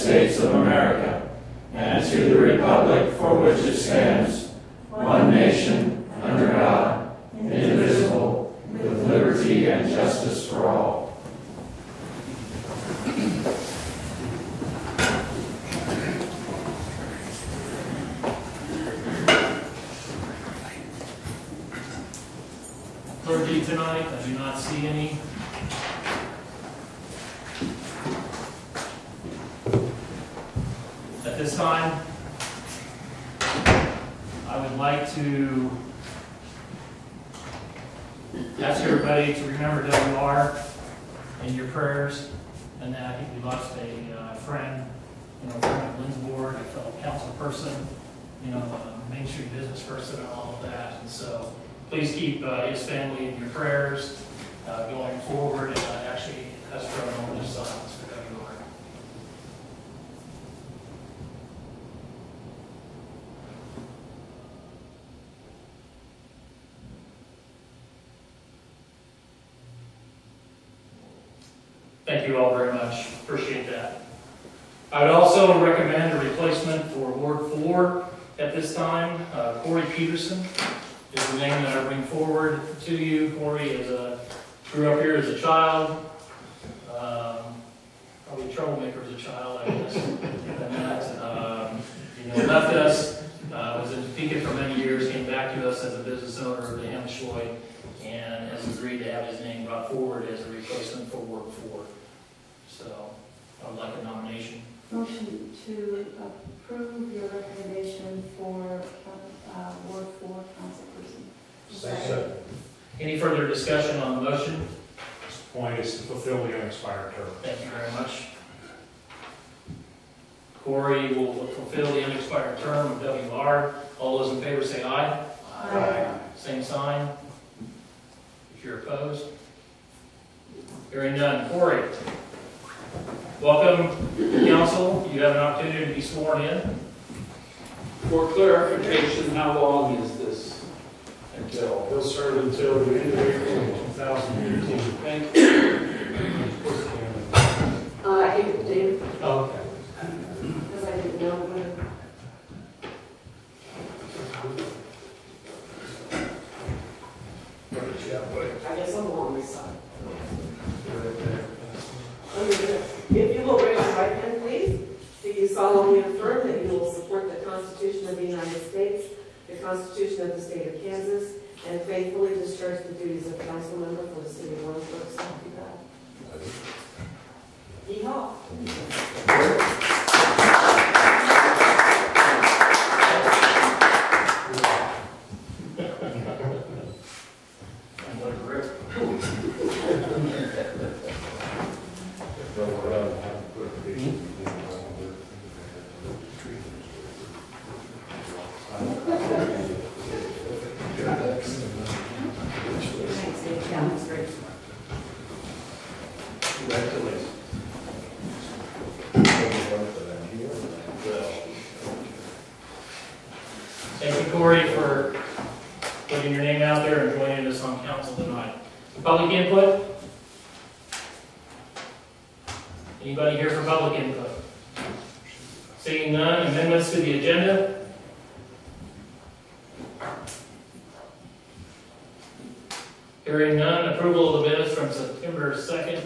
States of America, and to the republic for which it stands, one nation, under God, indivisible, with liberty and justice for all. Clergy tonight, I do not see any. At this time, I would like to ask everybody to remember WR in your prayers, and that I think we lost a friend, friend of Lindsborg, a fellow council person, a Main Street business person, and all of that. And so please keep his family in your prayers going forward, and actually ask for a moment of silence for WR. Thank you all very much. Appreciate that. I would also recommend a replacement for Ward 4 at this time. Corey Peterson is the name that I bring forward to you. Corey grew up here as a child, probably a troublemaker as a child, I guess. Left us, was in Topeka for many years, came back to us as a business owner of the Hemshoy, and has agreed to have his name brought forward as a replacement for Ward 4. So I would like a nomination. Motion to approve your recommendation for Ward 4 councilperson. Second. Any further discussion on the motion? This point is to fulfill the unexpired term. Thank you very much. Corey will fulfill the unexpired term of WR. All those in favor say aye. Aye. Same sign. If you're opposed. Hearing none. Corey, welcome to council. You have an opportunity to be sworn in. For clarification, how long is this until? He'll serve until the end of April 2018. Thank you. April, David, Okay. because I didn't know when. I guess I'm on this side. If you will raise your right hand, please. Do you solemnly affirm that you will support the Constitution of the United States, the Constitution of the State of Kansas, and faithfully discharge the duties of council member for the city of Lindsborg, South Dakota? Yeehaw. Thank you, Corey, for putting your name out there and joining us on council tonight. Public input? Anybody here for public input? Seeing none, amendments to the agenda? Hearing none, approval of the minutes from September 2nd,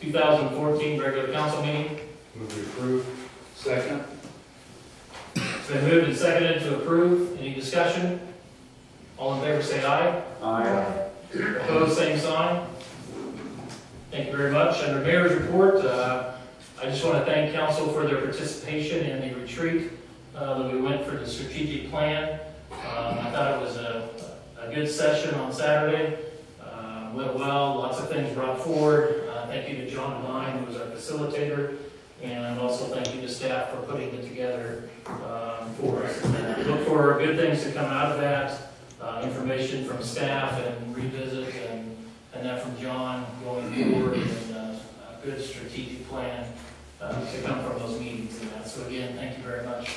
2014 regular council meeting. Move to approve. Second. It's been moved and seconded to approve. Any discussion? All in favor say aye. Aye. Opposed, same sign. Thank you very much. Under Mayor's report, I just want to thank council for their participation in the retreat that we went for the strategic plan. I thought it was a good session on Saturday. Went well, lots of things brought forward. Thank you to John Devine, who was our facilitator, and also thank you to staff for putting it together for us. Look for good things to come out of that, information from staff and revisit, and that from John going forward, and a good strategic plan to come from those meetings and that. So again, thank you very much.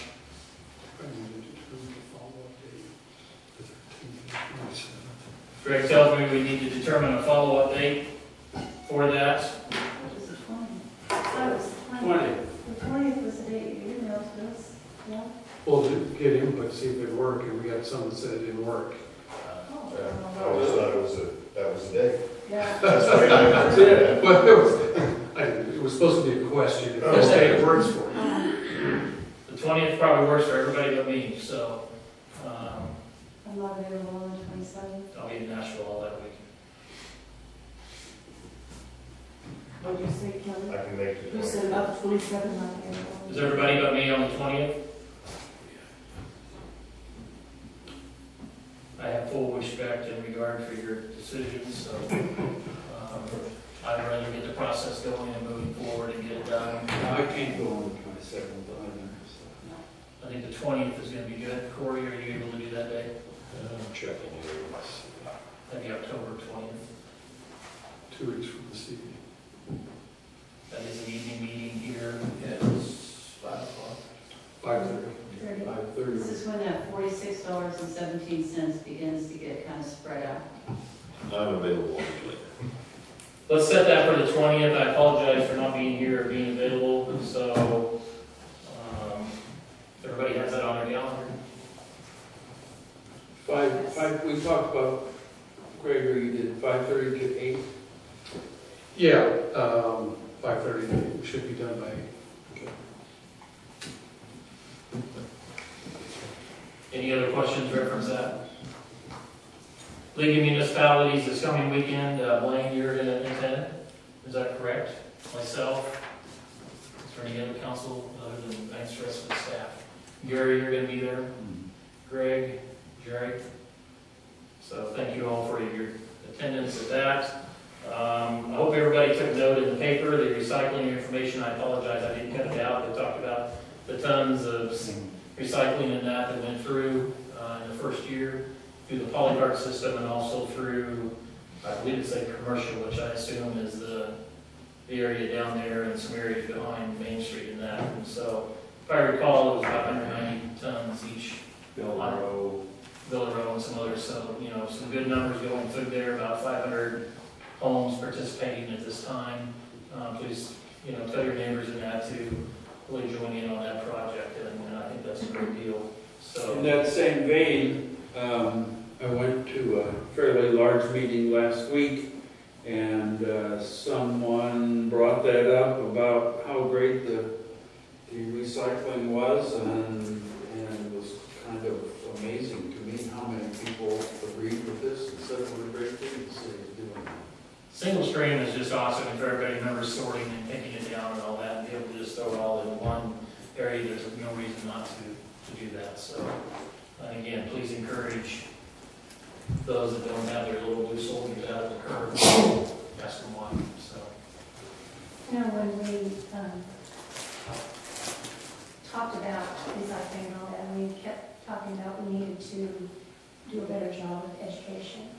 Greg tells me we need to determine a follow-up date for that. What is the 20th? That was the 20th. The 20th was the date you emailed to us, yeah? Well, to get input, see if it worked, and we got some that said it didn't work. Oh, I always thought that was a day. yeah. That's what I did. Well, it was supposed to be a question. If you say it works for you. The 20th probably works for everybody but me, so I'm not available on the 27th. I'll be in Nashville all that week. What'd you say, Kelly? I can make it. You said about 27th, not available. Is everybody but me on the 20th? I have full respect and regard for your decisions, so I'd rather get the process going and moving forward and get it done. I can't go on the 27th either, so. I think the 20th is going to be good. Corey, are you able to do that day? I'm checking here. That'd be October 20th. 2 weeks from this evening. That is an evening meeting here. It's 5 o'clock. 5:30. 5:30. This is when that $46.17 begins to get kind of spread out. I'm available. Let's set that for the 20th. I apologize for not being here or being available, so everybody has that on their calendar. We talked about, Gregory, you did 5:30 to 8. Yeah, 5:30, we should be done by 8. Any other questions reference that? League of Municipalities this coming weekend, Blaine, you're going to attend, is that correct? Myself? Is there any other council other than thanks to the rest of the staff? Gary, you're going to be there? Greg, Jerry? So thank you all for your attendance at that. I hope everybody took note in the paper, the recycling information. I apologize, I didn't cut it out. They talked about the tons of recycling in that went through in the first year through the polycart system and also through, I believe it's a commercial, which I assume is the area down there and some areas behind Main Street and that. And so, if I recall, it was about 190 tons each. Bill Row and some others. So, you know, some good numbers going through there, about 500 homes participating at this time. Please, you know, tell your neighbors in that to really join in on that project, and I think that's a great deal. So, In that same vein, I went to a fairly large meeting last week, and someone brought that up about how great the recycling was, and it was kind of amazing to me how many people agreed with this and said what a great thing the city is doing. single stream is just awesome if everybody remembers sorting and taking it down and all that, and be able to just throw it all in one area. There's no reason not to do that. So, again, please encourage those that don't have their little blue soldiers out at the curb. Ask them why. So, You know, when we talked about recycling and all that, we kept talking about we needed to do a better job with education.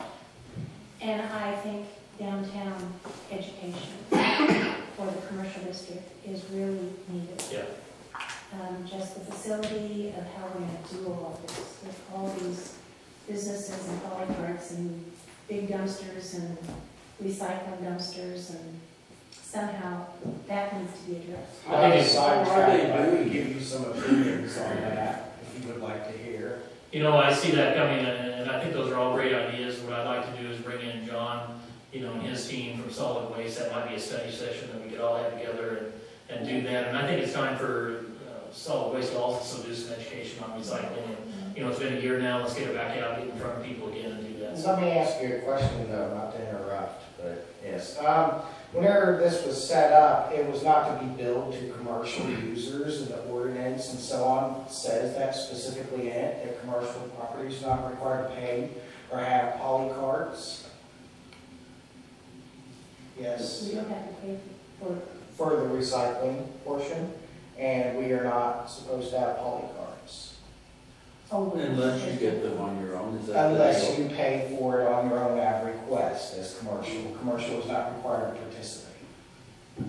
And I think downtown education for the commercial district is really needed. yeah. Just the facility of how we're going to do all of this with all these businesses and polycarts and big dumpsters and recycling dumpsters, and somehow that needs to be addressed. I think it's- I can give you some opinions on that, if you would like to hear. You know, I see that coming, and I think those are all great ideas. What I'd like to do is bring in John, you know, and his team from solid waste. That might be a study session that we could all have together and do that. And I think it's time for solid waste to also do some education on recycling. And, you know, it's been a year now. Let's get it back out, get in front of people again, and do that. Let me ask you a question, though, not to interrupt, but yes. Whenever this was set up, it was not to be billed to commercial users, and the ordinance and so on says that specifically in it, that commercial properties are not required to pay or have polycarts. Yes, We don't have to pay for for the recycling portion, and we are not supposed to have polycarts. Unless you get them on your own, is that the Unless deal? you pay for it on your own at request as commercial. Commercial is not required to participate.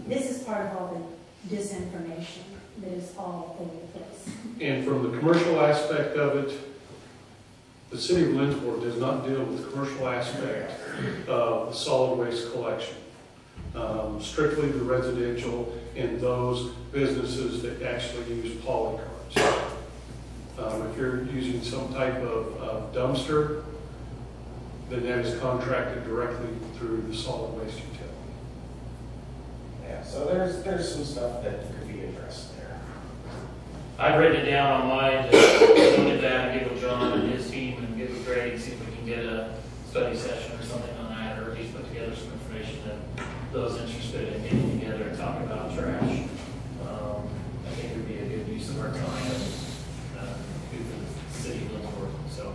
This is part of all the disinformation that is all over the place. And from the commercial aspect of it, the city of Lindsborg does not deal with the commercial aspect of solid waste collection. strictly the residential and those businesses that actually use poly cards. If you're using some type of dumpster, then that is contracted directly through the solid waste utility. Yeah, so there's some stuff that could be addressed there. I've written it down on mine to look at that and get with John and his team and get with Greg and see if we can get a study session or something on that, or at least put together some information that those interested in getting together and talking about trash. I think it would be a good use of our time and good for the city of Lindsborg. So,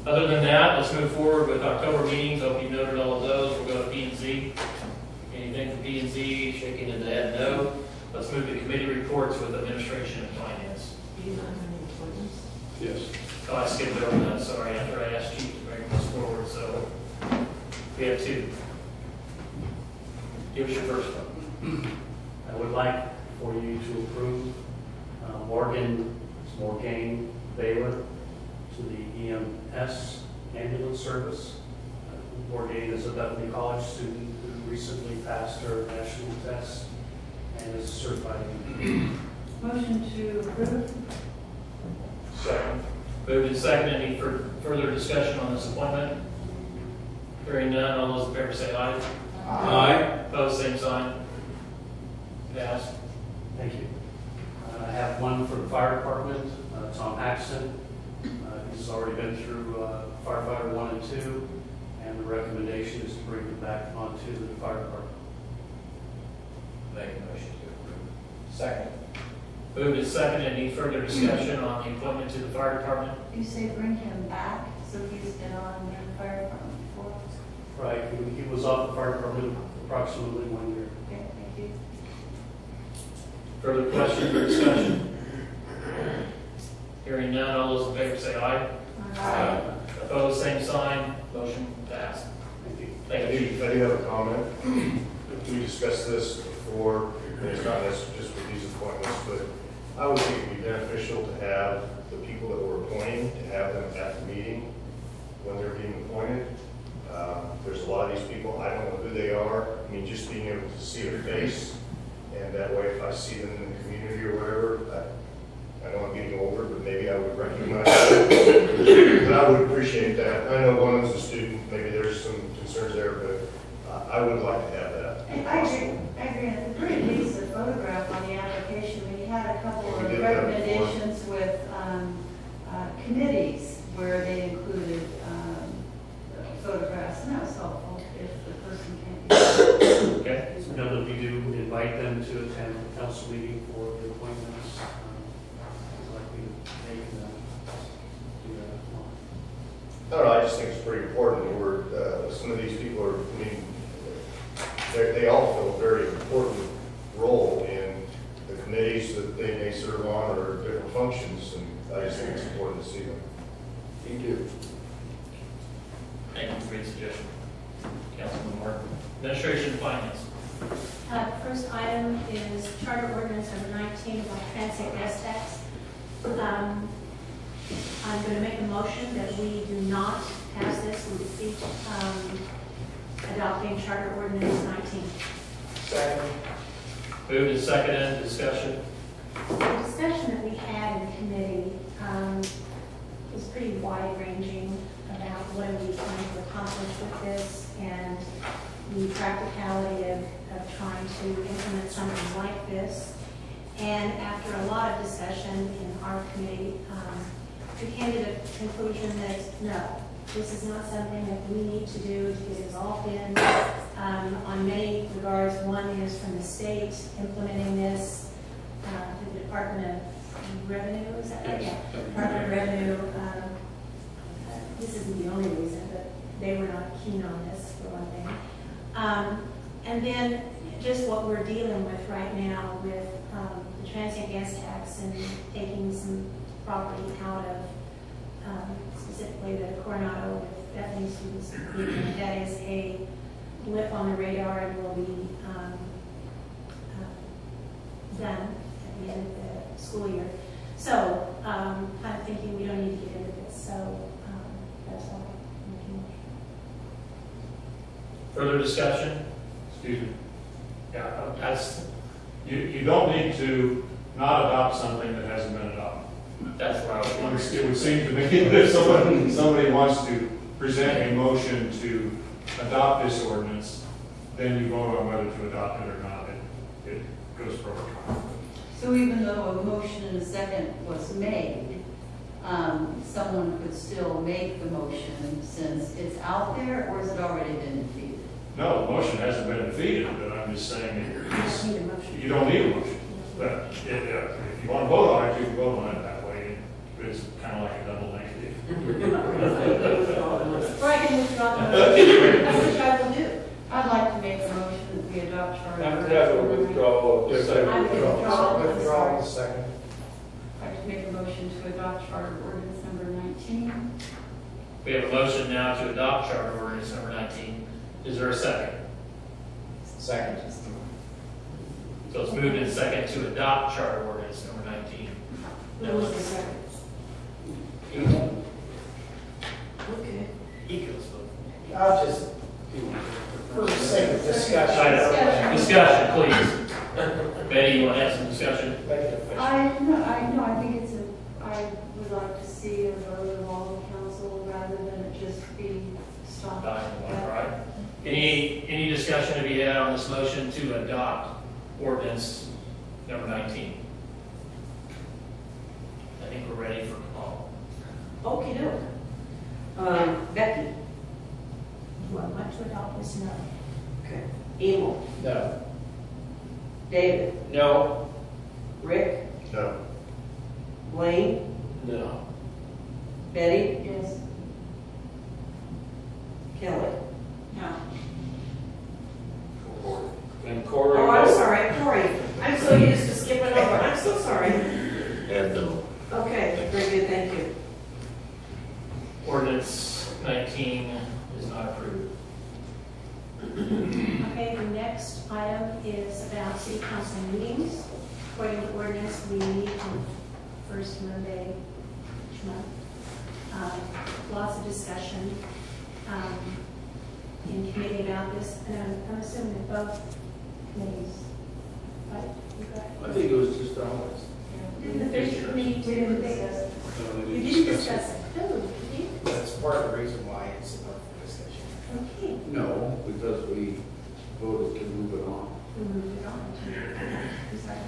other than that, let's move forward with October meetings. Hope you noted all of those. We'll go to P&Z. Anything for P&Z? Shaking his head, no. Let's move to committee reports with administration and finance. Do you not have any appointments? Yes. Oh, I skipped over that, sorry, after I asked Chief to bring this forward, so we have two. Give us your first one. I would like for you to approve Morgan Baylor to the EMS ambulance service. Morgan is a Bethany College student who recently passed her national test and is certified. Motion to approve. Second. Moved and seconded. Any further discussion on this appointment? Hearing none, all those in favor say aye. Aye. Opposed, same sign. Passed. Thank you. I have one for the fire department, Tom Paxton. He's already been through firefighter 1 and 2, and the recommendation is to bring him back onto the fire department. Make a motion to approve. Second. Moved and seconded. Any further discussion on the appointment to the fire department? You say bring him back, so he's been on the fire department before. Right, he was off the fire department approximately 1 year. Okay, thank you. Further questions or discussion? Hearing none, all those in favor say aye. Aye. Opposed, same sign. Motion passed. Thank you. Thank you, Chief. I do have a comment. We discussed this before, and it's not necessarily just with these appointments, but I would think it'd be beneficial to have the people that we're appointing, to have them at the meeting when they're being appointed. There's a lot of these people, I don't know who they are. I mean, just being able to see their face, and that way if I see them in the community or whatever, I know I'm getting older, but maybe I would recognize them. But I would appreciate that. I know one of them's a student, maybe there's some concerns there, but I would like to have that. I agree. It's pretty decent photograph on the application. We had a couple We of did that recommendations with committees where they included photographs, and that was helpful if the person can't be. Okay. So know that we do invite them to attend the council meeting for the appointments. Like we make them do that as well. I don't know, I just think it's pretty important that we're, some of these people are, I mean, they all fill a very important role in the committees that they may serve on or different functions, and I just think it's important to see them. Me too. Thank you for your suggestion. Councilman Moore. Administration and finance. The first item is Charter Ordinance number 19 about transit gas tax. I'm going to make a motion that we do not pass this and defeat adopting Charter Ordinance 19. Second. Moved and seconded. Discussion. The discussion that we had in committee was pretty wide-ranging about what are we trying to accomplish with this and the practicality of trying to implement something like this. And after a lot of discussion in our committee, we came to the conclusion that no, this is not something that we need to do to get involved in. On many regards, one is from the state implementing this, the Department of Revenue, is that right? Yeah, Department of Revenue. This isn't the only reason, but they were not keen on this for one thing. And then just what we're dealing with right now with the transient gas tax and taking some property out of specifically the Coronado with Bethany students. That is a blip on the radar and will be done at the end of the school year. So kind of thinking we don't need to get into this. So that's all I'm making. Further discussion? Excuse me. Yeah, that's You don't need to not adopt something that hasn't been adopted. what I was wondering. It would seem to me that if somebody wants to present a motion to adopt this ordinance, then you vote on whether to adopt it or not. It goes for a So even though a motion and a second was made, someone could still make the motion since it's out there, or has it already been defeated? No, the motion hasn't been defeated, but I'm just saying I need a motion. you don't need a motion. But if you want to vote on it, you can vote on it that way. It's kind of like a double negative. Or I can withdraw the motion, which I will do. I'd like to make a motion that we adopt charter. Have to have a withdrawal of the second. I withdraw. Withdraw the second. I'd like to make a motion to adopt charter ordinance number 19. We have a motion now to adopt charter ordinance number 19. Is there a second? Second. So it's moved in second to adopt charter ordinance number 19. Who was the second? Okay. Eco's vote. I'll just, for the sake of discussion. I know. Discussion, please. Betty, you want to have some discussion? Make it official. I think I would like to see a vote of all the council rather than it just be stopped. All right. Any discussion to be had on this motion to adopt ordinance number 19? I think we're ready for call. Okey doke. Becky? Do I want to adopt this? No. Okay. Emil? No. David? No. Rick? No. Blaine? No. Betty? Yes. Kelly? No. And Corey. Oh, I'm no. sorry, Corey. I'm so used to skipping over. I'm so sorry. And no. Okay, very good, thank you. Ordinance 19 is not approved. Okay, the next item is about city council meetings. According to ordinance, we meet on first Monday each month. Lots of discussion in committee about this, and I'm assuming that both committees, right? You got- I think it was just always. Didn't the fish committee We do didn't they- discuss it. You didn't discuss it? Oh, you That's part of the reason why it's up for discussion. did? Okay. No, because we voted to move it on. We moved it on. I'm sorry.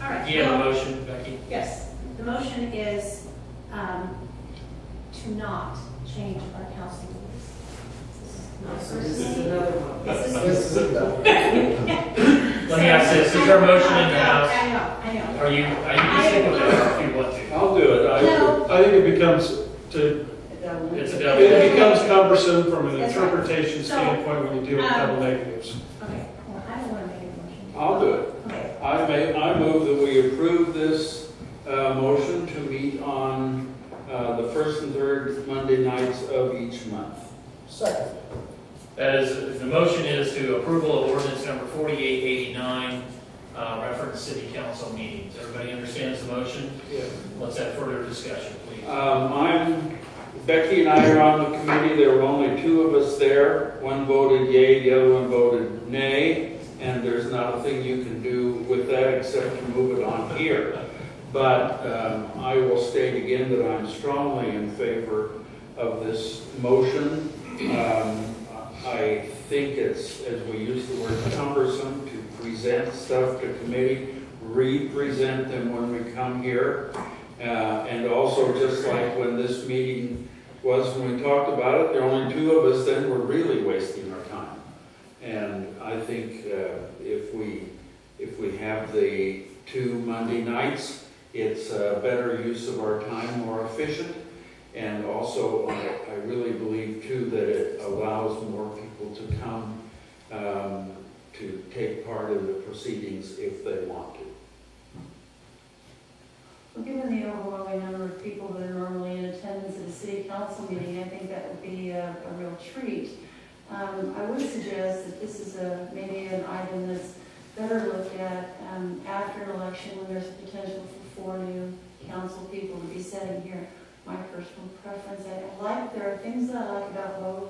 All right. Do you have a well, motion, Becky? Yes, the motion is to not change our council rules. No, so this is another one. This is a Let me ask this, is there a motion in the house? I know. Are you just stick with that if you want to? I'll do it. No. I think it becomes It's a it double. becomes cumbersome from an That's right. interpretation So, standpoint when you deal with double negatives. Okay, well, I don't want to make a motion. I'll do it. Okay, I move that we approve this motion to meet on the first and third Monday nights of each month. second. That is, the motion is to approval of ordinance number 4889, reference city council meetings. Everybody understands the motion? Yeah. Let's have further discussion, please. Becky and I are on the committee. There were only two of us there. One voted yea, the other one voted nay, and there's not a thing you can do with that except to move it on here. But I will state again that I'm strongly in favor of this motion. I think it's, as we use the word cumbersome, to present stuff to committee, re-present them when we come here. And also, just like when this meeting was, when we talked about it, there are only two of us, then we're really wasting our time. And I think if we have the two Monday nights, it's a better use of our time, more efficient. And also, I really believe too that it allows more people to come to take part in the proceedings if they want to. Well, given the overwhelming number of people that are normally in attendance at a city council meeting, I think that would be a real treat. I would suggest that this is maybe an item that's better looked at after an election when there's a potential for 4 new council people to be sitting here. My personal preference, there are things that I like about both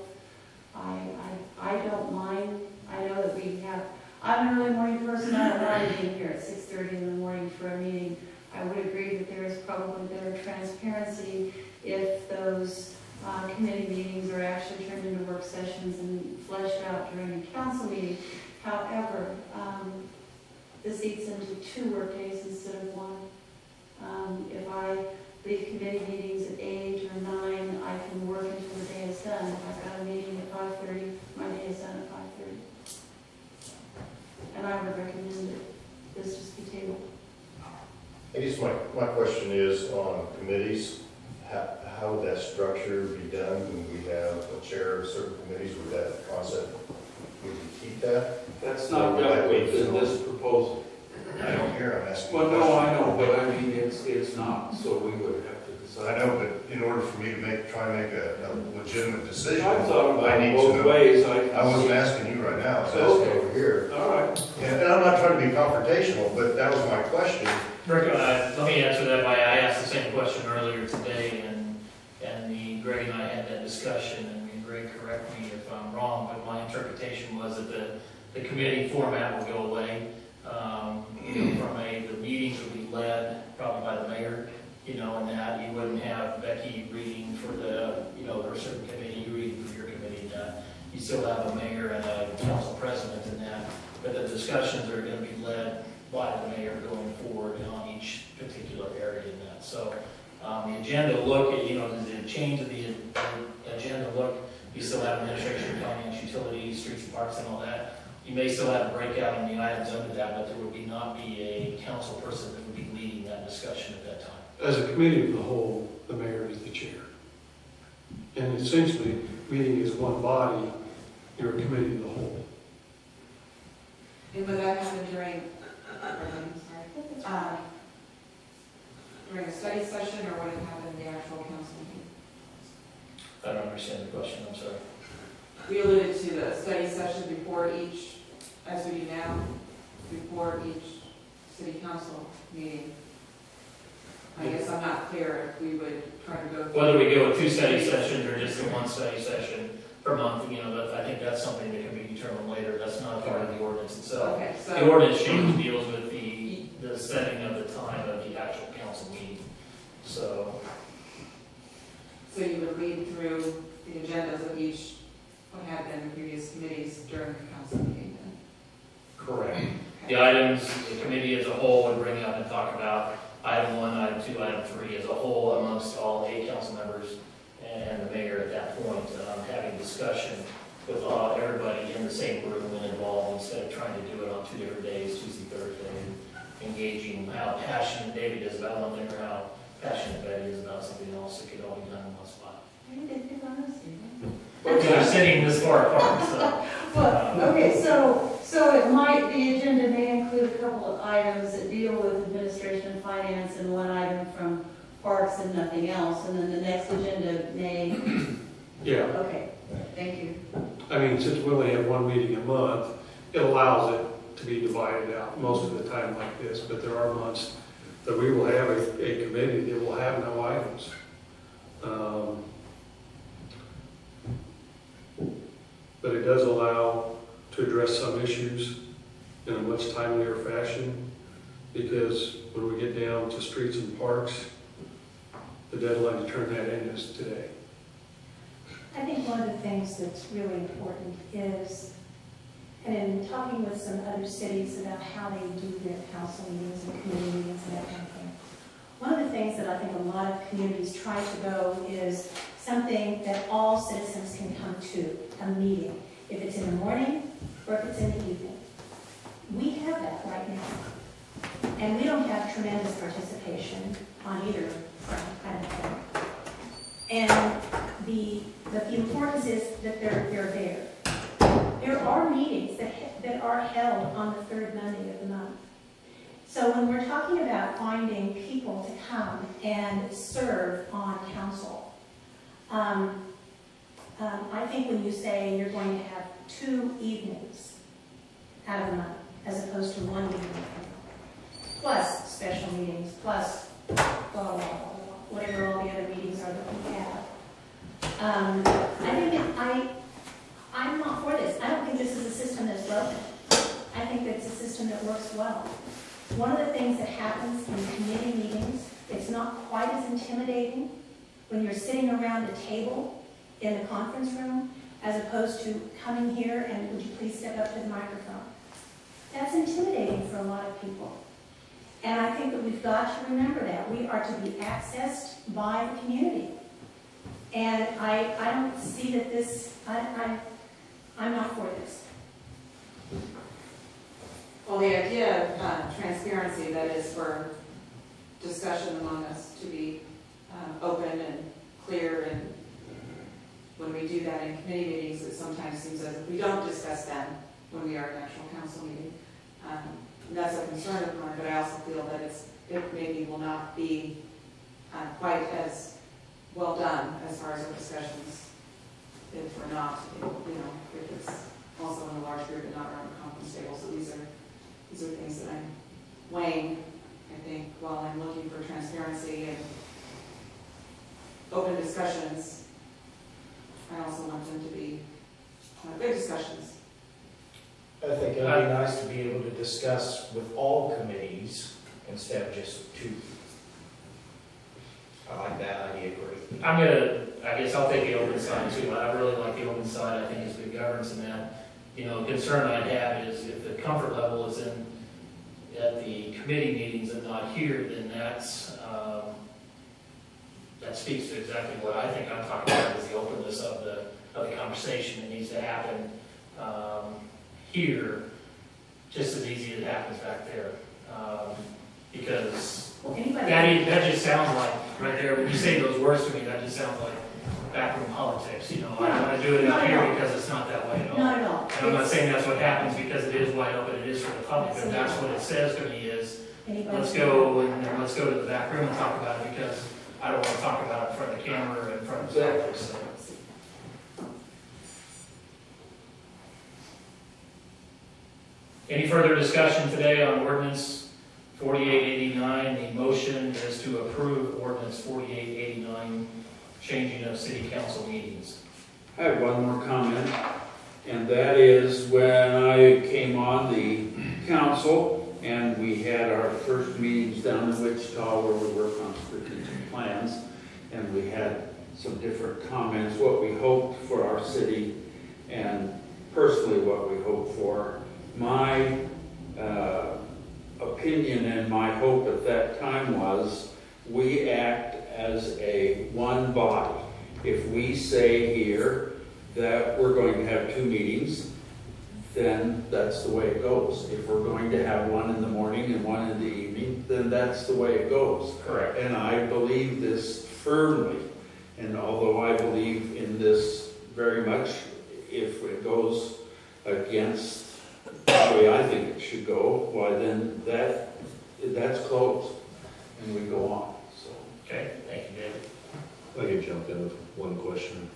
I don't mind. I know that we have, I'm an early morning person, I don't mind being here at 6:30 in the morning for a meeting. I would agree that there is probably better transparency if those committee meetings are actually turned into work sessions and fleshed out during a council meeting. However, this eats into 2 work days instead of 1. If I leave committee meetings at 8 or 9, I can work until the day is done. If I've got a meeting at 5:30, my day is done at 5:30. And I would recommend that this just be tabled. I guess my question is on committees, how would that structure be done when we have a chair of certain committees? Would that concept, would you keep that? That's not dealt with in this proposal. I don't hear, I'm asking. Well, no, I know, but I mean, it's not, so we would have to decide. I know, but in order for me to try and make a legitimate decision, I thought about I it need to both know. ways. I wasn't asking you right now, I was asking over here. All right. And I'm not trying to be confrontational, but that was my question. Rick, let me answer that by, I asked the same question earlier today, and Greg and I had that discussion, and Greg, correct me if I'm wrong, but my interpretation was that the committee format will go away. The meetings would be led probably by the mayor, and that you wouldn't have Becky reading for her certain committee, you reading for your committee, that you still have a mayor and a council president in that, but the discussions are going to be led by the mayor going forward on each particular area in that. So the agenda look, the change of the agenda look, you still have administration, finance, utilities, streets and parks and all that. You may still have a breakout on the items under that, but there would not be a council person that would be leading that discussion at that time. As a committee of the whole, the mayor is the chair. And essentially, meeting is one body, you're a committee of the whole. And would that happen during a study session, or would it happen in the actual council meeting? I don't understand the question, I'm sorry. We alluded to the study session before each, as we do now, before each city council meeting. I guess I'm not clear if we would try to go through. Whether we go with 2 study sessions or just the 1 study session per month, I think that's something that can be determined later. That's not part of the ordinance itself. Okay, so The ordinance change deals with the setting of the time of the actual council meeting. So you would read through the agendas of each, what had been previous committees during the council meeting then? correct. Okay. The items, the committee as a whole would bring up and talk about item 1, item 2, item 3 as a whole amongst all 8 council members and the mayor at that point, having discussion with everybody in the same room and involved instead of trying to do it on 2 different days, Tuesday, Thursday, and engaging how passionate David is about one thing or how passionate Betty is about something else. It could all be done in one spot. Maybe they pick on us, Stephen. Because they're sitting this far apart, so. Well, okay, so the agenda may include a couple of items that deal with administration and finance and 1 item from parks and nothing else, and then the next agenda may, Yeah, okay, thank you. I mean, since we only have 1 meeting a month, it allows it to be divided out most of the time like this, but there are months that we will have a committee that will have no items. But it does allow to address some issues in a much timelier fashion, because when we get down to streets and parks, the deadline to turn that in is today. I think one of the things that's really important is, and in talking with some other cities about how they do their council meetings and committee meetings and that kind of thing, one of the things that I think a lot of communities try to go is something that all citizens can come to, a meeting, if it's in the morning or if it's in the evening. We have that right now. And we don't have tremendous participation on either front, I don't think. And the importance is that they're there. There are meetings that are held on the 3rd Monday of the month. So when we're talking about finding people to come and serve on council, I think when you say you're going to have 2 evenings out of the month, as opposed to 1 evening, plus special meetings, plus blah, blah, blah, blah, whatever all the other meetings are that we have. broken. I think that's a system that works well. One of the things that happens in committee meetings, it's not quite as intimidating when you're sitting around a table in the conference room as opposed to coming here and would you please step up to the microphone. That's intimidating for a lot of people. And I think that we've got to remember that. We are to be accessed by the community. And I don't see that this, I'm not for this. Well, the idea of transparency, that is for discussion among us to be open and clear, and when we do that in committee meetings, it sometimes seems as if we don't discuss them when we are in actual council meeting. That's a concern of mine, but I also feel that it maybe will not be quite as well done as far as our discussions if we're not, if it's also in a large group and not around the conference table. So these are things that I'm weighing, I think, while I'm looking for transparency and open discussions. I also want them to be good discussions. I think it would be nice to be able to discuss with all committees instead of just two. I like that idea great. I guess I'll take the open side too. I really like the open side. I think it's good governance in that. Concern I'd have is if the comfort level is at the committee meetings and not here, then that speaks to exactly what I think I'm talking about, is the openness of the conversation that needs to happen here, just as easy as it happens back there. Because that just sounds like, right there, when you say those words to me, that just sounds like backroom politics. I want to do it out here because it's not that way at all. Not at all. And I'm not saying that's what happens because it is wide open, it is for the public, but that's what it says to me is, let's go to the back room and talk about it, because I don't want to talk about it in front of the camera or in front of the public. So. Any further discussion today on ordinance 4889? The motion is to approve ordinance 4889, changing of city council meetings. I have one more comment, and that is when I came on the council and we had our first meetings down in Wichita where we worked on strategic plans, and we had some different comments, what we hoped for our city, and personally what we hoped for. My opinion and my hope at that time was we act as a one body. If we say here that we're going to have 2 meetings, then that's the way it goes. If we're going to have one in the morning and one in the evening, then that's the way it goes. Correct. And I believe this firmly. And although I believe in this very much, if it goes against the way I think it should go, why then that's closed and we go on. So. Okay, thank you, David. I can jump in with one question.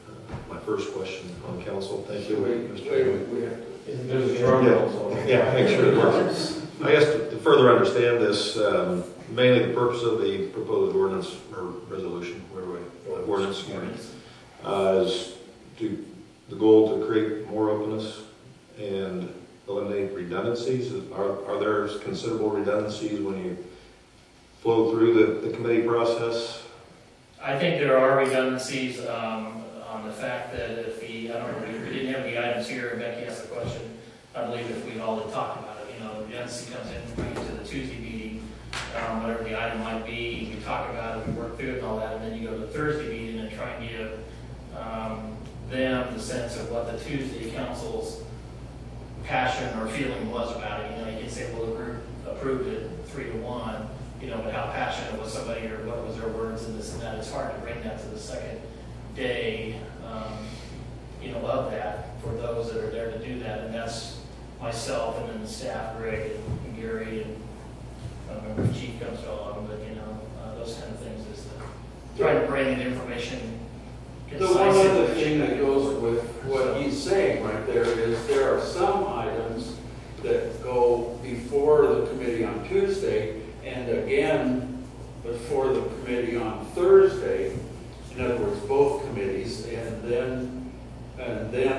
My first question on council. Thank you, Mr. Chairman. There's a drum roll, so. Yeah, make sure it works. I guess to further understand this, mainly the purpose of the proposed ordinance or resolution, ordinance, is the goal to create more openness and eliminate redundancies. Are there considerable redundancies when you flow through the committee process? I think there are redundancies on the fact that if we didn't have the items here, and Becky asked the question, I believe if we all had talked about it, the redundancy comes in, bring it to the Tuesday meeting, whatever the item might be, we talk about it, we work through it and all that, and then you go to the Thursday meeting and try and give them the sense of what the Tuesday council's passion or feeling was about it. You can say, well, the group approved it 3-1, but how passionate was somebody or what was their words and this and that. It's hard to bring that to the second day, of that for those that are there to do that. And that's myself and then the staff, Greg and Gary, and I don't remember if the chief comes along, but those kind of things is trying to bring in information. The one other thing that goes with what he's saying right there is there are some items that go before the committee on Tuesday and again before the committee on Thursday. In other words, both committees, and then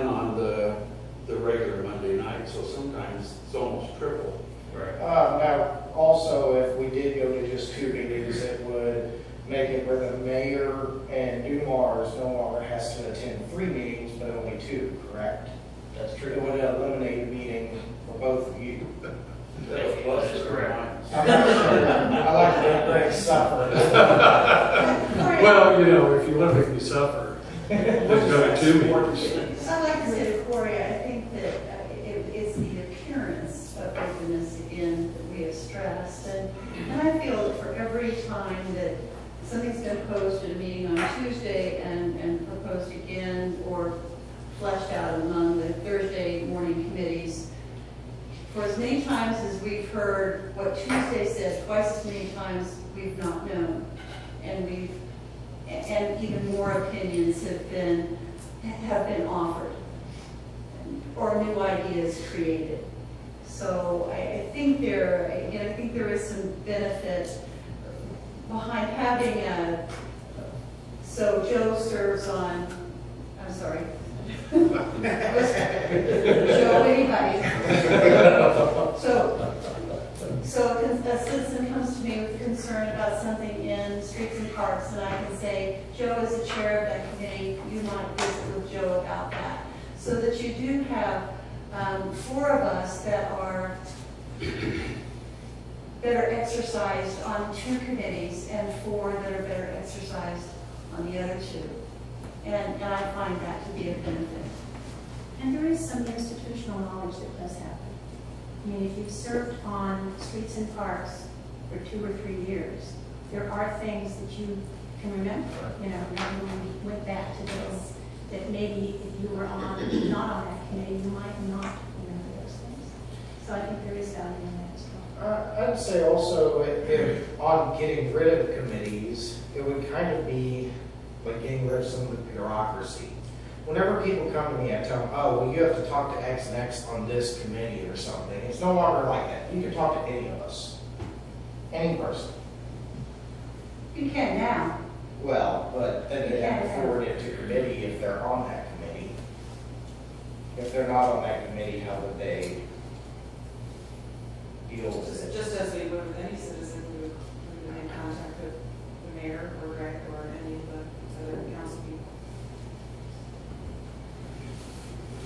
on the regular Monday night. So so sometimes it's almost triple. Right. Now, also, if we did go to just 2 meetings, it would make it where the mayor and new Mars no longer has to attend 3 meetings, but only 2, correct? That's It would eliminate a meeting for both of you. That's correct. I'm not sure. I like to make Greg suffer. Well, you know, if you want to make me suffer, let's go to 2 meetings. I'd like to say to Corey, I think that it's the appearance of openness again that we have stressed. And I feel that for every time that something's been posed at a meeting on Tuesday and proposed again or fleshed out among the Thursday morning committees, for as many times as we've heard what Tuesday said, twice as many times we've not known. And even more opinions have been offered or new ideas created. So I think there is some benefit behind having so Joe serves on, I'm sorry. Joe, anybody. So a citizen comes to me with concern about something in streets and parks, and I can say, Joe is the chair of that committee, you might visit with Joe about that. So that you do have 4 of us that are better exercised on 2 committees and 4 that are better exercised on the other 2. And I find that to be a benefit. And there is some institutional knowledge that does happen. I mean, if you've served on streets and parks for 2 or 3 years, there are things that you can remember. You know, when we went back to this, that maybe if you were not on that committee, you might not remember those things. So I think there is value in that as well. I'd say also, if on getting rid of committees, it would kind of be like getting rid of some of the bureaucracy. Whenever people come to me, I tell them, oh, well, you have to talk to X and X on this committee or something. It's no longer like that. You can talk to any of us. Any person. You can now. Well, but then they have to forward it to committee if they're on that committee. If they're not on that committee, how would they deal with it? Just as we would with any citizen, we would make contact with the mayor or Greg or any of the other council people.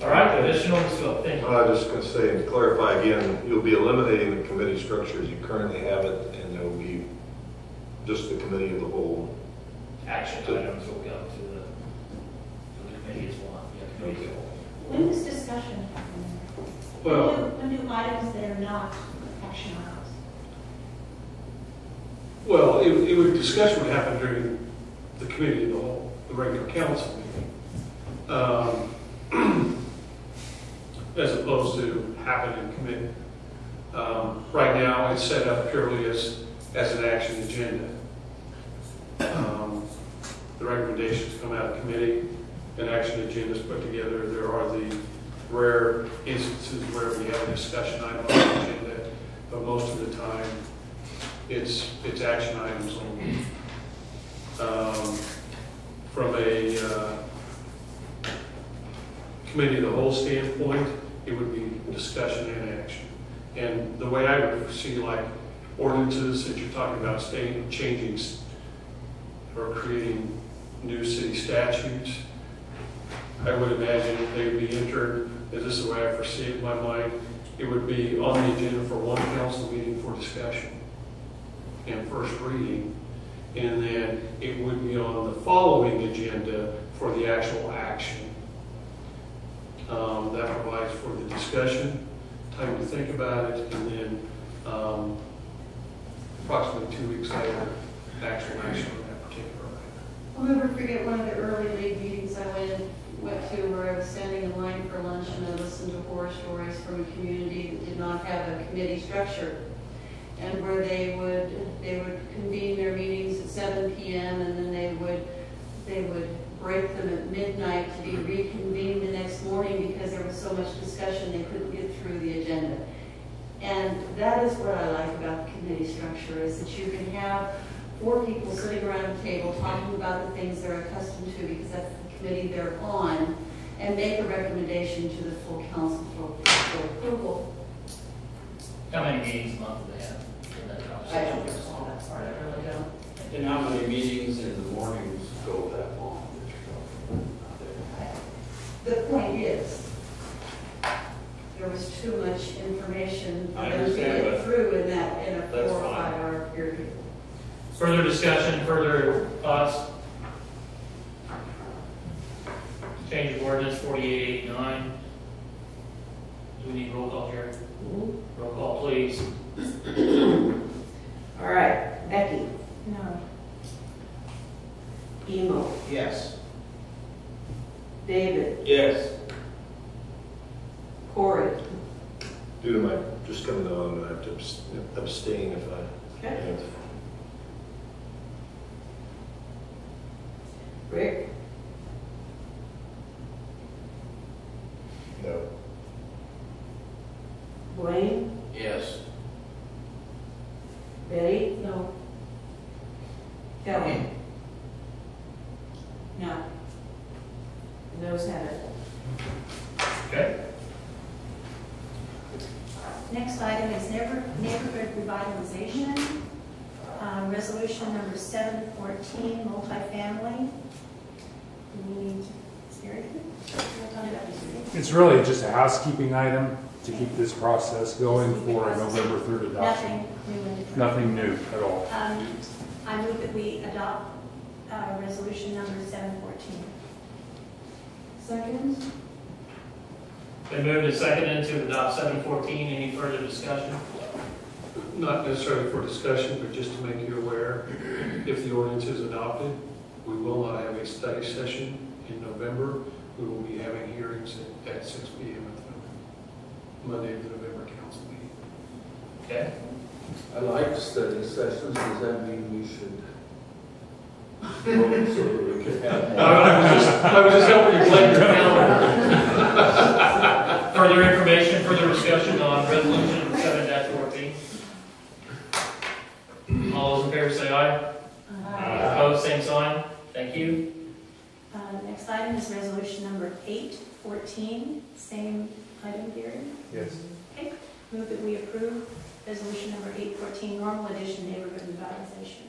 All right, additional, so thank you. I was just going to say and clarify again, you'll be eliminating the committee structure as you currently have it, and there will be just the committee of the whole. Action items will be up to the committee as well. Yeah, committee as well. When does discussion happen? Well, When do items that are not action items? Well, discussion would happen during the committee of the whole, the regular council meeting, as opposed to happen in committee. Right now, it's set up purely as an action agenda. The recommendations come out of committee, an action agenda is put together. There are the rare instances where we have a discussion item on the agenda, but most of the time, it's action items only. From a committee of the whole standpoint, it would be discussion and action. And the way I would see like ordinances that you're talking about changing or creating new city statutes, I would imagine they would be entered, this is the way I foresee it in my mind, it would be on the agenda for one council meeting for discussion and first reading, and then it would be on the following agenda for the actual action. That provides for the discussion, time to think about it, and then approximately 2 weeks later, actual action on that particular item. I'll never forget one of the early league meetings I went to where I was standing in line for lunch and I listened to horror stories from a community that did not have a committee structure. And where they would convene their meetings at 7 p.m. and then they would break them at midnight to be reconvened the next morning because there was so much discussion they couldn't get through the agenda. And that is what I like about the committee structure, is that you can have 4 people sitting around a table talking about the things they're accustomed to because that's the committee they're on, and make a recommendation to the full council for approval. How many meetings a month do they have? I don't recall that part, I really don't. And how many meetings in the mornings go that long? The point is, there was too much information for I them to understand, get but through in a 4 that's or fine. 5 hour period. Further discussion, further thoughts? Change of ordinance 4889. Do we need roll call, Jerry? Roll call, please. All right, Becky, No. Emo, Yes. David, Yes. Corey. Due to my just coming on, I'm going to have to abstain if I Okay. have. Rick, No. Blaine, Yes. Betty, No. Kelly. No. Noes have it. Okay. Next item is neighborhood revitalization. Resolution number 714, multifamily. We need, Gary, we'll talk about this. It's really just a housekeeping item to keep this process going for a November 3rd adoption. Nothing new and different. Nothing new at all. I move that we adopt resolution number 714. Second? Been moved and seconded to adopt 714. Any further discussion? Not necessarily for discussion, but just to make you aware, if the ordinance is adopted, we will not have a study session in November. We will be having hearings at 6 p.m. at the Monday of the November council meeting. Okay. I like study sessions. Does that mean we should vote so that we can have more? I was just helping you plan your calendar. Further information, further discussion on resolution 7-14. All those in favor say aye. Opposed, same sign. Thank you. Next item is resolution number 814, same item, Gary. Yes. Okay, move that we approve resolution number 814, normal addition neighborhood revitalization.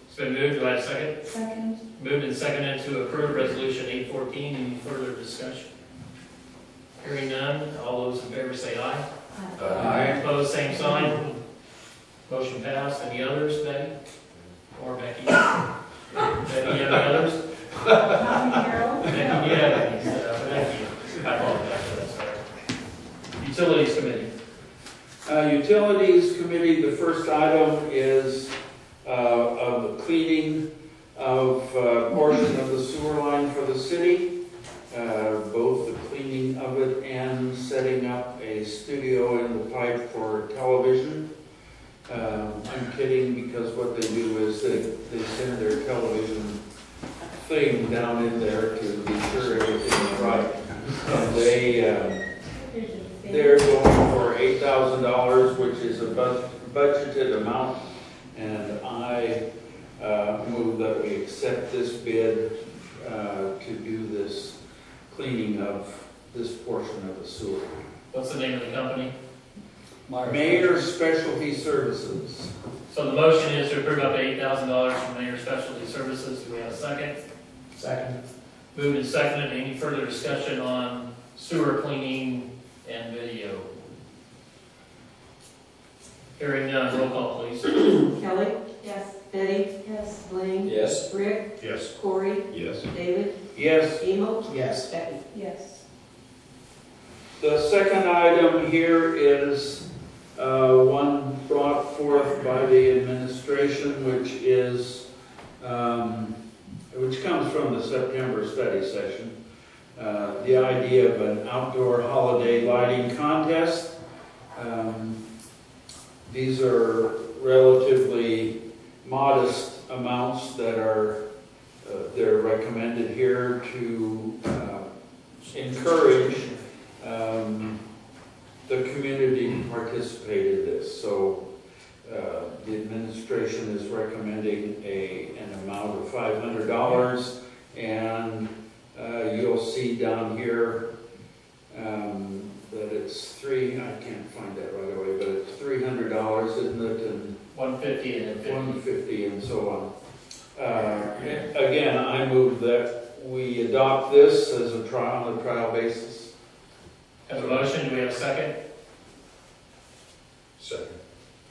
It's been moved. Do I have a second? Second. Moved and seconded to approve resolution 814. Any further discussion? Hearing none. All those in favor say aye. Aye. Opposed, same sign. Motion passed. Any others, Betty? Or Becky? Becky, any others? Carol? Becky, yeah. Thank you. I apologize for that, sorry. Utilities Committee. Utilities Committee, the first item is of the cleaning of a portion of the sewer line for the city, both the cleaning of it and setting up a studio in the pipe for television. I'm kidding because what they do is they send their television thing down in there to be sure everything is right. And they're going for $8,000, which is a budgeted amount, and I move that we accept this bid to do this cleaning of this portion of the sewer. What's the name of the company? Mayor Specialty Services. So the motion is to approve up to $8,000 from Mayor Specialty Services. Do we have a second? Second. Moved and seconded. Any further discussion on sewer cleaning and video? Hearing none. Roll call, please. Kelly, Yes. Betty, Yes. Blaine, Yes. Rick, Yes. Corey, Yes. David, Yes. Emo, Yes. Becky. Yes. The second item here is one brought forth by the administration, which comes from the September study session. The idea of an outdoor holiday lighting contest. These are relatively modest amounts that are they're recommended here to encourage the community to participate in this. So the administration is recommending an amount of $500, and you'll see down here that it's I can't find that right away, but it's $300, isn't it? And $150 and then $150 and so on. Again, I move that we adopt this as a trial, on a trial basis. Have a motion, do we have a second? Second.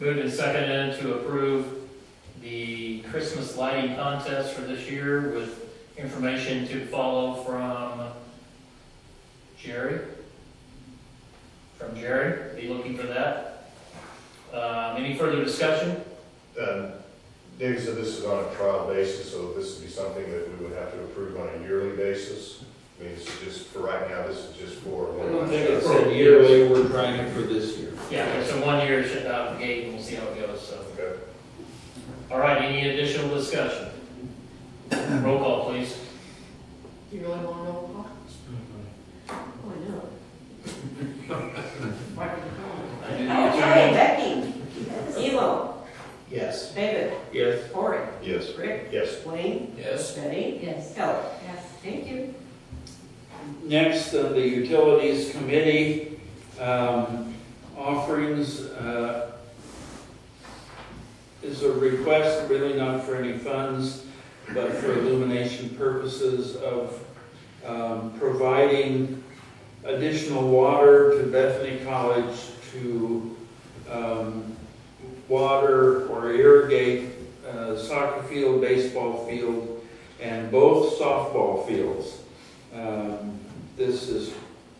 Moved and seconded to approve the Christmas lighting contest for this year with information to follow from Jerry. Be looking for that. Any further discussion? David said this is on a trial basis, so this would be something that we would have to approve on a yearly basis. I mean, it's just, for right now, this is just for I one don't month. think it said yearly, we're trying it for this year. Yeah, so 1 year shut out of the gate and we'll see how it goes, so. Okay. All right, any additional discussion? Roll call, please. Do you really want to roll call? Oh, I know. Okay, Becky. Elo. Yes. David. Yes. Corey. Yes. Rick. Yes. Wayne. Yes. Betty. Yes. Kelly. Yes. Thank you. Next, the Utilities Committee offerings is a request, really not for any funds, but for illumination purposes of providing additional water to Bethany College to water or irrigate soccer field, baseball field, and both softball fields. This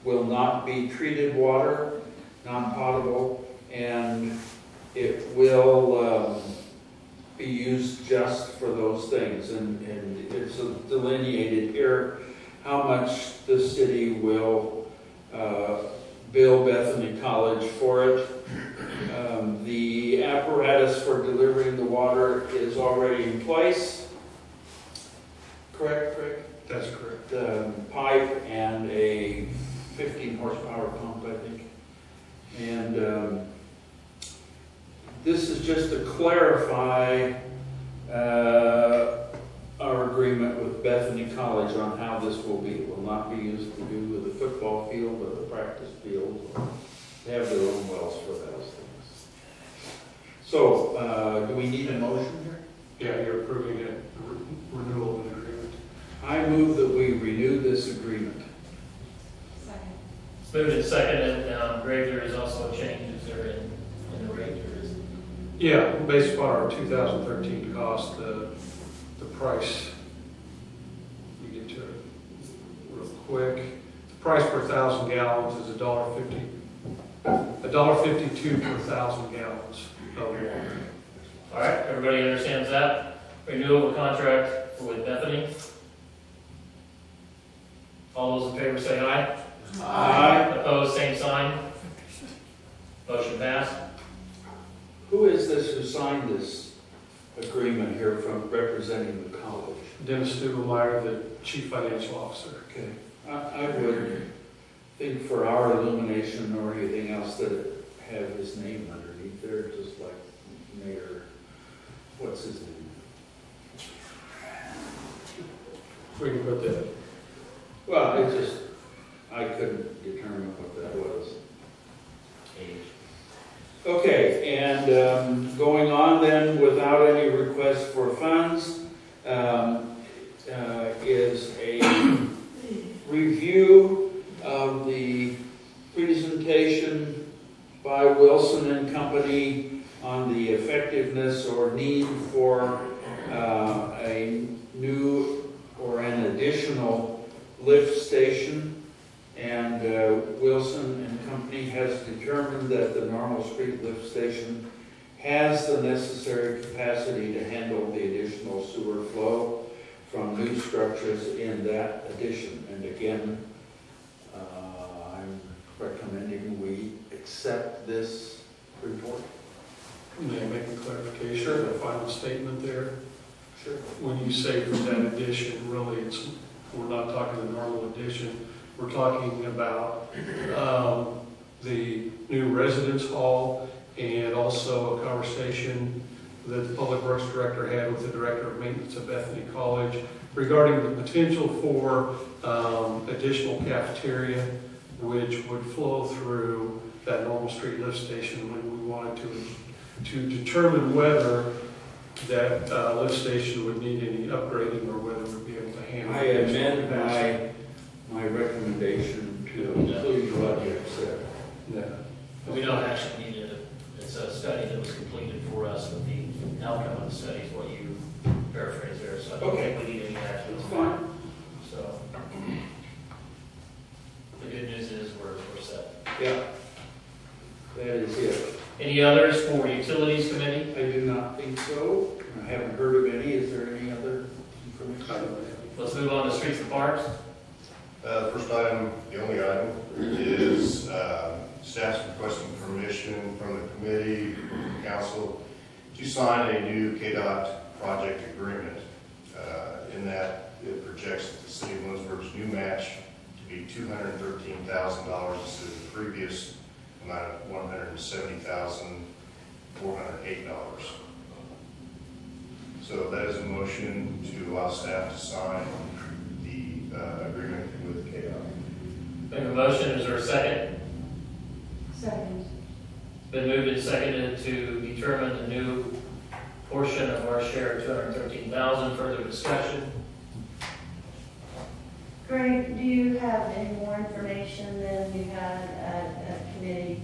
will not be treated water, non-potable, and it will be used just for those things. And it's delineated here how much the city will bill Bethany College for it. The apparatus for delivering the water is already in place. Correct, Craig? That's correct. Pipe and a 15 horsepower pump, I think. And this is just to clarify our agreement with Bethany College on how this will be. It will not be used to do with the football field or the practice field. They have their own wells for those things. So, do we need a motion here? Yeah, you're approving a renewal of an agreement. I move that we renew this agreement. Second. It's moved and seconded. Greg, there is also a change, is there in the rate? Yeah, based upon our 2013 cost, the price, you get to it real quick. The price per 1,000 gallons is $1.50, $1.52 per 1,000 gallons of water. All right, everybody understands that? Renewal of contract with Bethany. All those in favor say aye. Aye. Opposed, same sign. Motion passed. Who is this who signed this agreement here from representing the college? Dennis Stugelmeyer, the Chief Financial Officer. Okay. I would think for our illumination or anything else that it have his name underneath there, just like Mayor, what's his name? We can put that. Well, it just, I couldn't determine what that was. Okay, and going on then, without any request for funds, is a review of the presentation by Wilson and Company on the effectiveness or need for a new or an additional lift station. And Wilson and Company has determined that the Normal Street lift station has the necessary capacity to handle the additional sewer flow from new structures in that addition. And again, I'm recommending we accept this report. May I make a clarification? Sure. The final statement there. Sure. When you say from that addition, really, we're not talking the normal addition. We're talking about the new residence hall and also a conversation that the Public Works Director had with the Director of Maintenance of Bethany College regarding the potential for additional cafeteria, which would flow through that Normal Street lift station when we wanted to determine whether that lift station would need any upgrading or whether we'd be able to handle I it. amend my recommendation to include what you said. Yeah. We don't actually need it. It's a study that was completed for us, but the outcome of the study is what you paraphrase there, so I don't think we need any action. It's fine. So, the good news is we're set. Yeah. That is it. Any others for Utilities Committee? I do not think so. I haven't heard of any. Is there any other information? Let's move on to Streets and Parks. First item, the only item, is staff's requesting permission from the committee, from the council, to sign a new KDOT project agreement. In that, it projects that the city of Lindsborg's new match to be $213,000 instead of the previous amount of $170,408. So that is a motion to allow staff to sign the agreement with KDOT. Make a motion, is there a second? Second. Been moved and seconded to determine the new portion of our share of $213,000. Further discussion? Greg, do you have any more information than you had at committee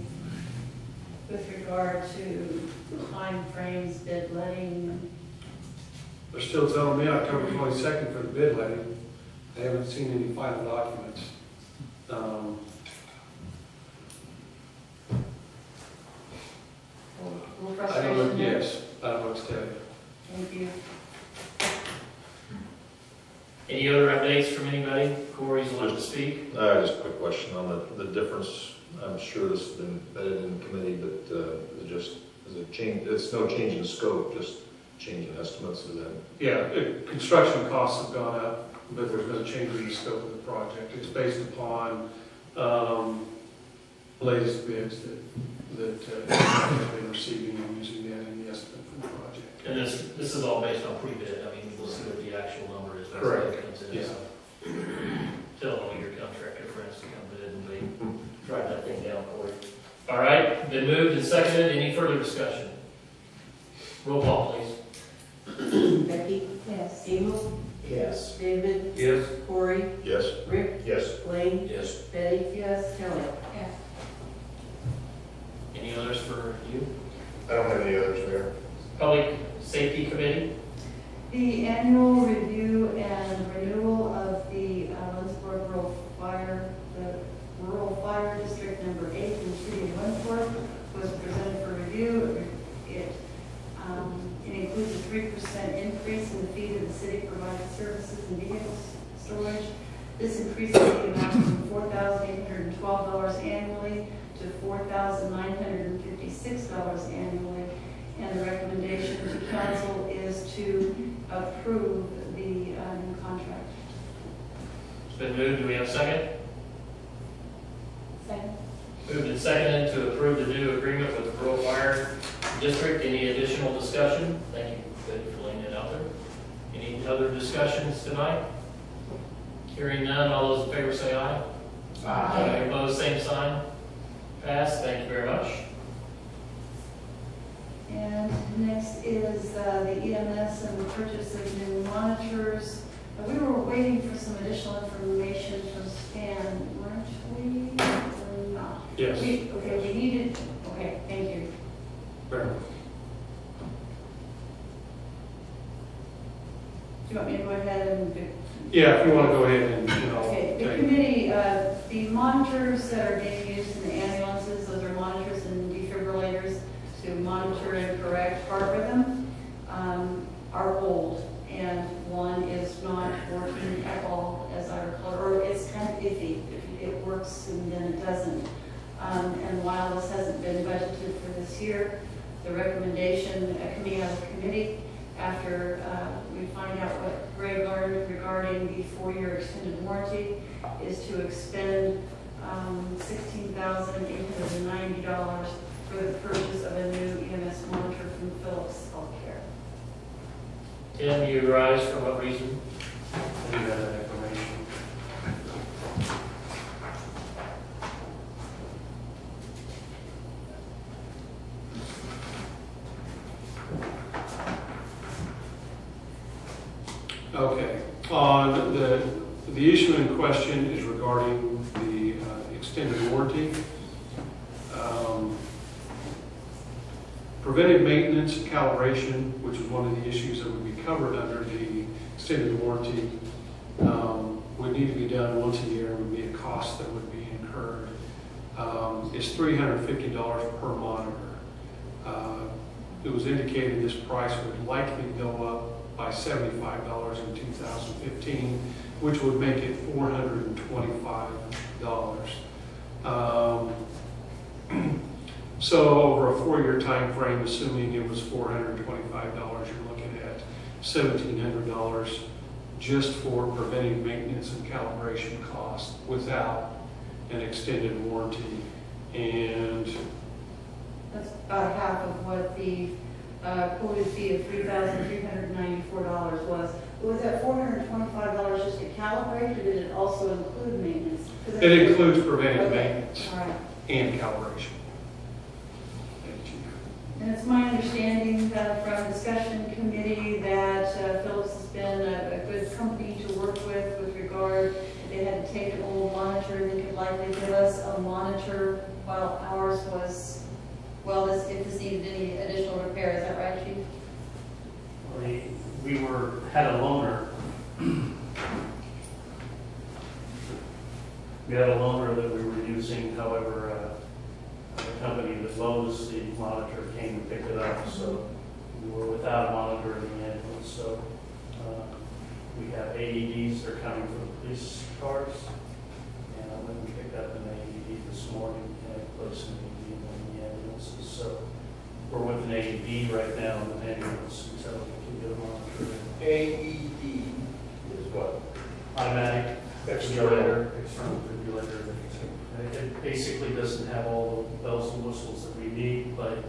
with regard to time frames, bid letting? They're still telling me October 22nd for the bid letting. I haven't seen any final documents. A little I don't frustration know, there? yes, I don't know what to tell you. Thank you. Any other updates from anybody? Corey's allowed to speak. Just a quick question on the difference. I'm sure this has been vetted in committee, but is it change? It's no change in scope, just change in estimates. Is that? Yeah, construction costs have gone up, but there's no change in the scope of the project. It's based upon latest bids that have been receiving and using that in the estimate for the project. And this is all based on pre-bid. I mean, we'll see what the actual number is. Correct. It comes in. Yeah. So. Tell all your contractor friends to come bid and we drive that thing down, Corey. All right, been moved and seconded. Any further discussion? Roll call, please. Becky? Yes. Emil? Yes. David? Yes. Corey? Yes. Rick? Yes. Blaine? Yes. Betty? Yes. Kelly? Yes. Any others for you? I don't have any others, Mayor. Public Safety Committee? The annual review and renewal of the Lindsborg Rural Fire District Number 8 in the city of Lindsborg was presented for review. It includes a 3% increase in the fee to the city provided services and vehicle storage. This increases the amount from $4,812 annually to $4,956 annually. And the recommendation to council is to approve the new contract. It's been moved. Do we have a second? Second. Moved and seconded to approve the new agreement with the Rural Fire District. Any additional discussion? Thank you, Betty, for laying it out there. Any other discussions tonight? Hearing none, all those in favor say aye. Aye. Opposed, same sign. Passed. Thank you very much. And next is the EMS and the purchase of new monitors. We were waiting for some additional information from Stan, weren't we? Or not? Yes. Okay, we needed, okay, thank you. Fair enough. Do you want me to go ahead and do? Yeah, if you want to go ahead and, Okay, the take- committee, the monitors that are being used in the ambulances, those are monitors and defibrillators to monitor and correct heart rhythm, are old, and one is not working at all, as I recall, or it's kind of iffy. It works and then it doesn't. And while this hasn't been budgeted for this year, the recommendation coming out of the committee, after we find out what Greg learned regarding the 4-year extended warranty, is to expend $16,890 for the purchase of a new EMS monitor from Philips. Phillips Healthcare. Tim, you rise for what reason? I do have that information. Okay, on the issue in question is regarding the extended warranty. Preventive maintenance and calibration, which is one of the issues that would be covered under the extended warranty, would need to be done once a year and would be a cost that would be incurred. It's $350 per monitor. It was indicated this price would likely go up by $75 in 2015, which would make it $425. So over a 4-year time frame, assuming it was $425, you're looking at $1,700 just for preventive maintenance and calibration costs without an extended warranty. And That's about half of what the quoted fee of $3,394 was. Was that $425 just to calibrate, or did it also include maintenance? it includes preventive maintenance All right. and calibration. And it's my understanding that from discussion committee that Philips has been a good company to work with regard, if they had to take an old monitor, they could likely give us a monitor while ours was, well, if this needed any additional repair. Is that right, Chief? We had a loaner. We had a loaner that we were using, however, the company that loans the monitor came and picked it up, so we were without a monitor in the ambulance. So we have AEDs that are coming from the police cars, and I went and picked up an AED this morning and I placed an AED in one of the ambulances. So we're with an AED right now in the ambulance until we can get a monitor. AED is what? Automatic defibrillator, external defibrillator. It basically doesn't have all the bells and whistles that we need, but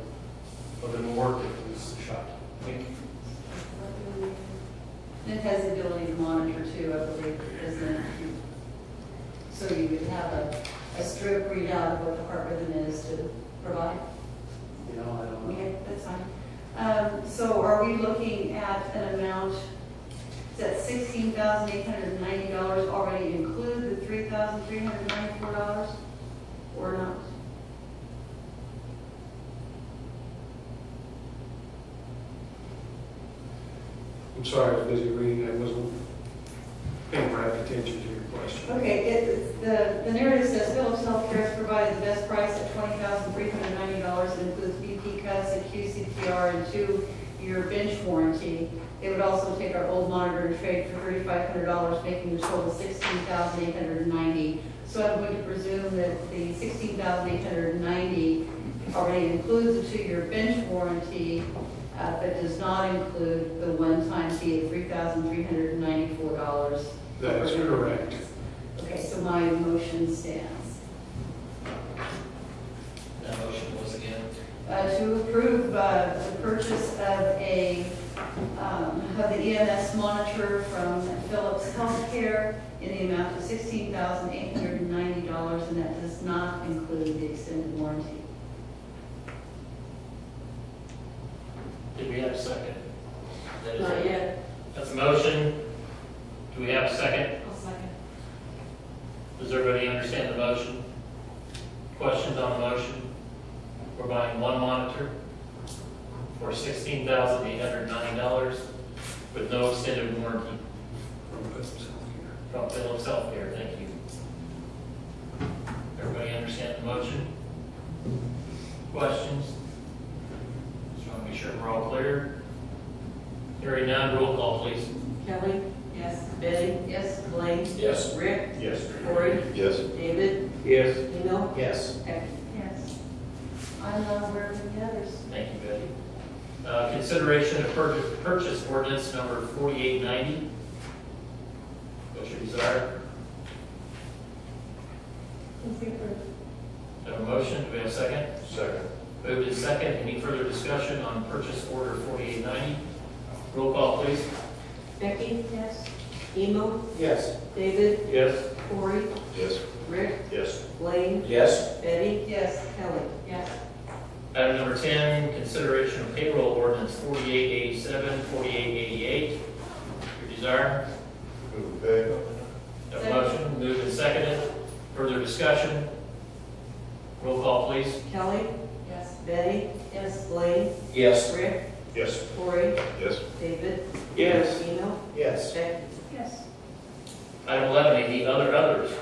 it'll work if it's the shot. It has the ability to monitor too, I believe, isn't it? So you would have a strip readout of what the heart rhythm is to provide? You know, I don't know. Okay, that's fine. So are we looking at an amount, does that $16,890 already include the $3,394 or not? I'm sorry, I was busy reading. I wasn't paying rapt attention to your question. Okay, the narrative says Philips Healthcare has provided the best price at $20,390. It includes BP cuts and QCPR and 2-year bench warranty. They would also take our old monitor and trade for $3,500, making the total $16,890. So I'm going to presume that the $16,890 already includes the 2-year bench warranty, but does not include the one-time fee of $3,394. That is correct. Okay, so my motion stands. That motion was again. To approve the purchase of the EMS monitor from Philips Healthcare in the amount of $16,890, and that does not include the extended warranty. Did we have a second? That is Not it. yet. That's a motion. Do we have a second? I'll second. Does everybody understand the motion? Questions on the motion? We're buying one monitor for $16,890 with no extended warranty from Philips Healthcare. Thank you. Everybody understand the motion? Questions? Just want to make sure we're all clear. Hearing none, roll call, please. Kelly? Yes. Betty? Yes? Blaine? Yes. Rick? Yes. Corey? Yes. David? Yes. Eno? Yes. Okay. Yes. I'm not aware of any others. Thank you, Betty. Consideration of purchase ordinance number 4890. What's your desire? Have a motion, do we have a second? Second. Moved in second. Any further discussion on purchase order 4890? Roll call, please. Becky? Yes. Emo? Yes. David? Yes. Corey? Yes. Rick? Yes. Blaine? Yes. Betty? Yes. Kelly? Yes. Item number 10, consideration of payroll ordinance 4887, 4888. Your desire? Move pay. Have a motion, moved and seconded. Further discussion? Roll call, please. Kelly? Yes. Betty? Yes. Blaine? Yes. Rick? Yes. Corey? Yes. David? Yes. Emo? Yes. Becky? Yes. Item 11, any others?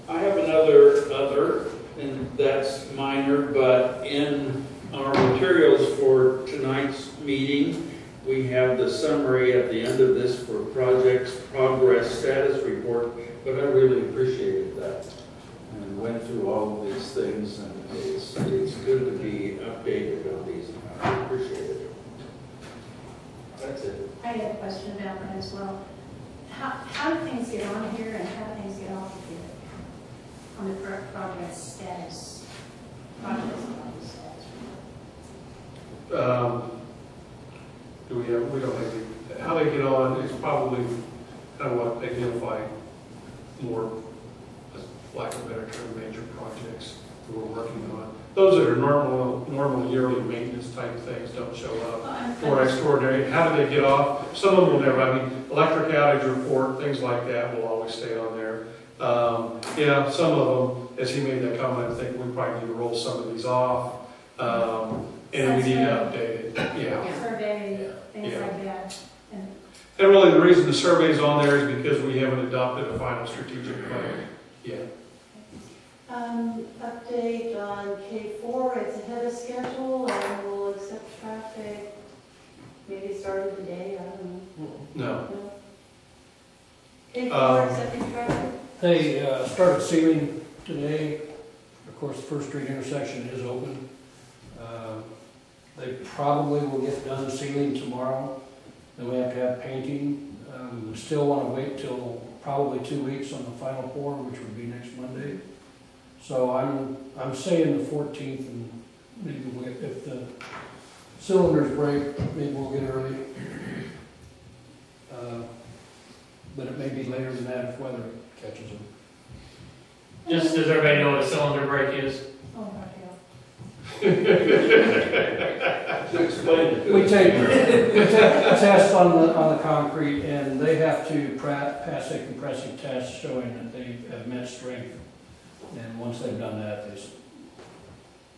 I have another, and that's minor, but in our materials for tonight's meeting, we have the summary at the end of this for project's progress status report, but I really appreciated that and went through all of these things, and it's good to be updated on these. I appreciate it. That's it. I had a question about that as well. How do things get on here and how do things get off of here? On the progress status? Progress status. We don't have, how they get on is probably kind of what identify more, lack of a better term, major projects that we're working on. Those that are normal yearly maintenance type things don't show up. Or extraordinary, how do they get off? Some of them will never, I mean, electric outage report, things like that will always stay on there. Yeah, some of them, as he made that comment, I think we probably need to roll some of these off. And we need to update it, yeah. Survey, things Yeah. like that. And And really, the reason the survey's on there is because we haven't adopted a final strategic plan yet. Update on K4, it's ahead of schedule and we'll accept traffic maybe starting today, I don't know. No. No? K4 accepting traffic? They started sealing today. Of course, the First Street intersection is open. They probably will get done sealing tomorrow. Then we have to have painting. We still want to wait till probably 2 weeks on the final pour, which would be next Monday. So I'm saying the 14th, and maybe if the cylinders break, maybe we'll get early. But it may be later than that if weather catches them. Just does everybody know what a cylinder break is? oh my God. Explain it. We take a test on the concrete, and they have to pass a compressive test showing that they have met strength. And once they've done that,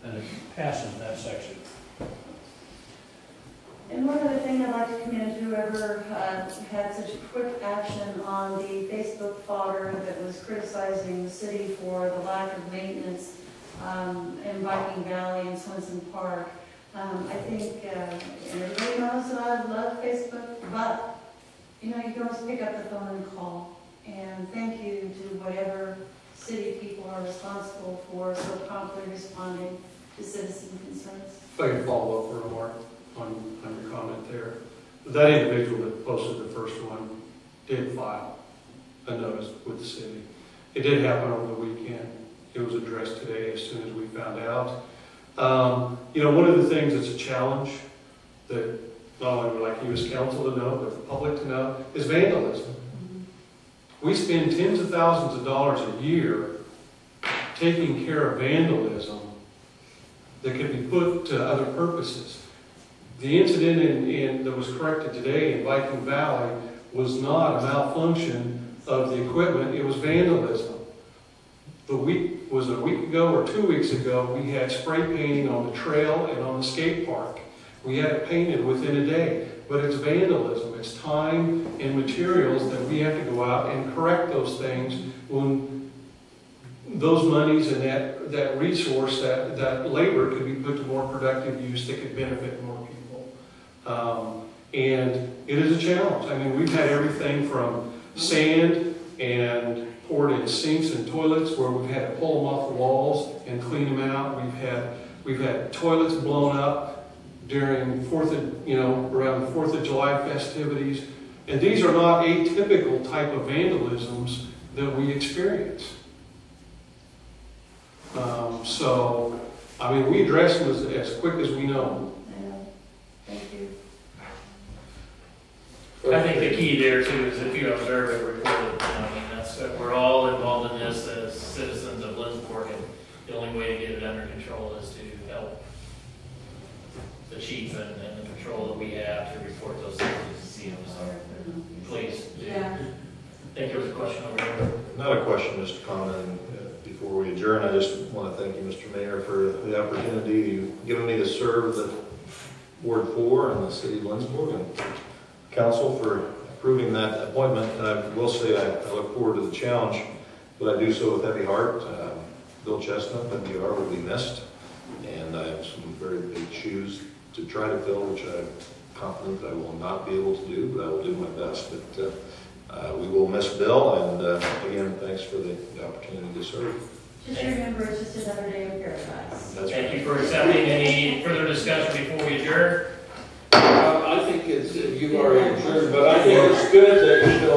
then it passes that section. And one other thing I'd like to commend whoever had such quick action on the Facebook fodder that was criticizing the city for the lack of maintenance in Viking Valley and Swenson Park. I think everybody knows that I love Facebook, but you know, you can always pick up the phone and call. And thank you to whatever city people are responsible for so promptly responding to citizen concerns. If I can follow up for a remark on your comment there. That individual that posted the first one did file a notice with the city. It did happen over the weekend. It was addressed today as soon as we found out. You know, one of the things that's a challenge that not only would like you as council to know, but the public to know, is vandalism. We spend tens of thousands of dollars a year taking care of vandalism that could be put to other purposes. The incident that was corrected today in Viking Valley was not a malfunction of the equipment, it was vandalism. A week ago or 2 weeks ago, we had spray painting on the trail and on the skate park. We had it painted within a day, but it's vandalism. It's time and materials that we have to go out and correct those things when those monies and that resource, that labor could be put to more productive use that could benefit more people. And it is a challenge. I mean, we've had everything from sand and poured in sinks and toilets where we've had to pull them off the walls and clean them out. We've had toilets blown up during around the 4th of July festivities. And these are not atypical type of vandalisms that we experience. So I mean, we address them as quick as we know. I know. Thank you. I think the key there too is if you observe it, report it. I mean, that's, we're all involved in this as citizens of Lindsborg, and the only way to get it under control is to help the chief and the control that we have to report those things to the CO. So please. Yeah. I think there was a question over there. Not a question, just a comment. Before we adjourn, I just want to thank you, Mr. Mayor, for the opportunity you've given me to serve the Ward 4 in the city of Lindsborg, and council for approving that appointment. And I will say I look forward to the challenge, but I do so with heavy heart. Bill Chestnut, MDR, will be missed, and I have some very big shoes to try to fill, which I'm confident I will not be able to do, but I will do my best. But we will miss Bill, and again, thanks for the opportunity to serve. Just remember, it's just another day of paradise. That's Thank you for accepting. Any further discussion before we adjourn? I think it's, you've already adjourned, but I think it's good that,